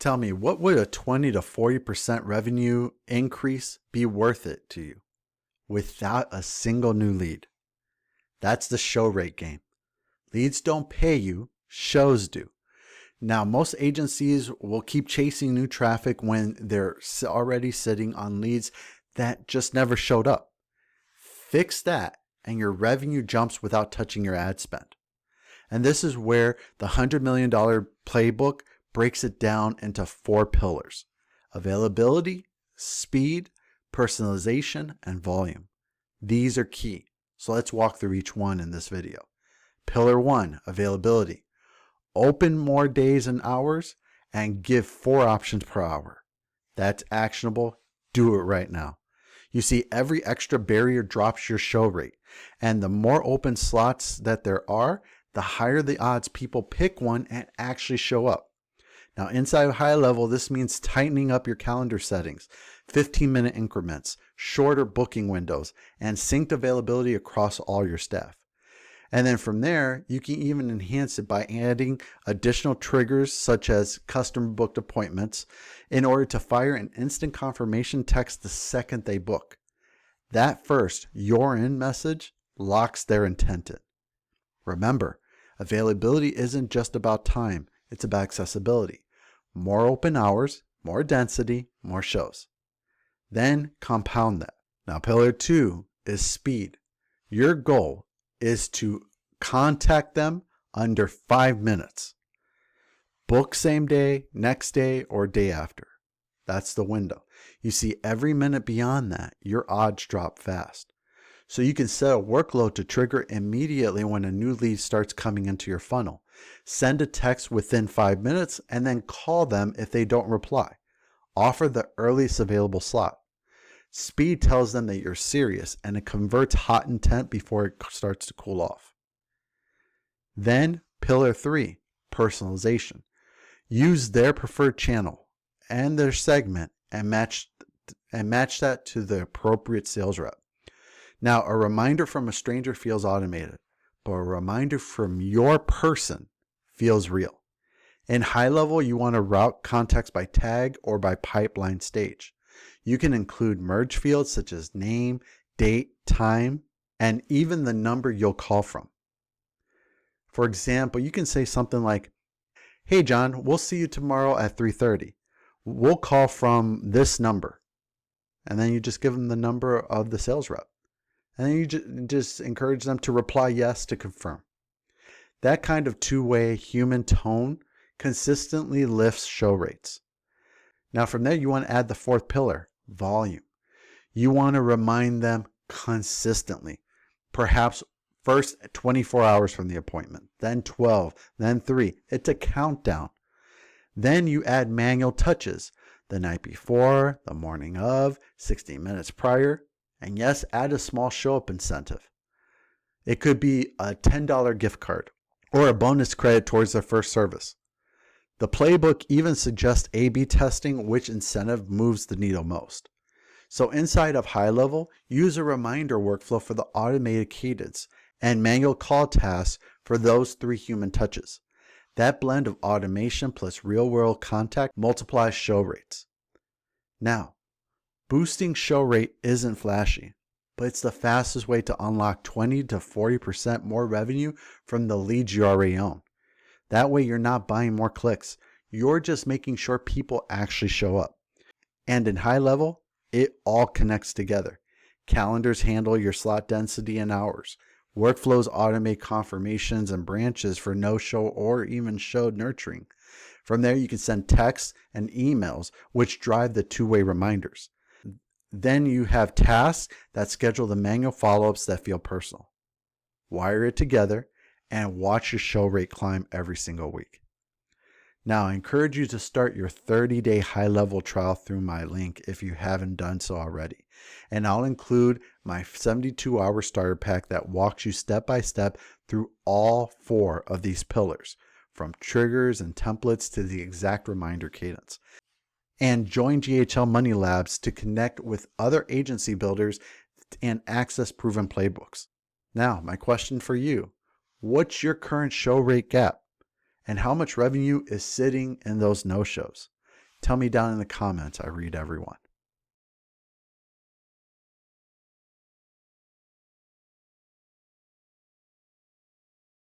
Tell me, what would a 20 to 40% revenue increase be worth it to you without a single new lead? That's the show rate game. Leads don't pay you, shows do. Now, most agencies will keep chasing new traffic when they're already sitting on leads that just never showed up. Fix that, and your revenue jumps without touching your ad spend. And this is where the $100 million playbook breaks it down into 4 pillars: availability, speed, personalization, and volume. These are key. So let's walk through each one in this video. Pillar 1, availability. Open more days and hours and give 4 options per hour. That's actionable. Do it right now. You see, every extra barrier drops your show rate. And the more open slots that there are, the higher the odds people pick one and actually show up. Now, inside of HighLevel, this means tightening up your calendar settings, 15-minute increments, shorter booking windows, and synced availability across all your staff. And then from there, you can even enhance it by adding additional triggers such as custom booked appointments in order to fire an instant confirmation text the second they book. That first "you're in" message locks their intent in. Remember, availability isn't just about time, it's about accessibility. More open hours, more density, more shows. Then compound that. Now, pillar 2 is speed. Your goal is to contact them under 5 minutes. Book same day, next day, or day after. That's the window. You see, every minute beyond that, your odds drop fast. So you can set a workload to trigger immediately when a new lead starts coming into your funnel. Send a text within 5 minutes and then call them if they don't reply. Offer the earliest available slot. Speed tells them that you're serious, and it converts hot intent before it starts to cool off. Then, pillar 3, personalization. Use their preferred channel and their segment and match that to the appropriate sales rep. Now, a reminder from a stranger feels automated, but a reminder from your person feels real. In HighLevel, you want to route contacts by tag or by pipeline stage. You can include merge fields such as name, date, time, and even the number you'll call from. For example, you can say something like, "Hey John, we'll see you tomorrow at 3:30. We'll call from this number." And then you just give them the number of the sales rep. And then you just encourage them to reply yes to confirm. That kind of two-way human tone consistently lifts show rates. Now from there, you want to add the 4th pillar, volume. You want to remind them consistently, perhaps first 24 hours from the appointment, then 12, then 3. It's a countdown. Then you add manual touches, the night before, the morning of, 60 minutes prior, and yes, add a small show-up incentive. It could be a $10 gift card or a bonus credit towards their first service. The playbook even suggests A/B testing which incentive moves the needle most. So inside of HighLevel, use a reminder workflow for the automated cadence and manual call tasks for those 3 human touches. That blend of automation plus real-world contact multiplies show rates. Now, boosting show rate isn't flashy, but it's the fastest way to unlock 20 to 40% more revenue from the leads you already own. That way you're not buying more clicks. You're just making sure people actually show up. And in HighLevel, it all connects together. Calendars handle your slot density and hours. Workflows automate confirmations and branches for no-show or even show nurturing. From there, you can send texts and emails, which drive the two-way reminders. Then you have tasks that schedule the manual follow-ups that feel personal. Wire it together and watch your show rate climb every single week. Now, I encourage you to start your 30-day HighLevel trial through my link if you haven't done so already. And I'll include my 72-hour starter pack that walks you step by step through all 4 of these pillars, from triggers and templates to the exact reminder cadence. And join GHL Money Labs to connect with other agency builders and access proven playbooks. Now, my question for you: what's your current show rate gap? And how much revenue is sitting in those no-shows? Tell me down in the comments. I read everyone.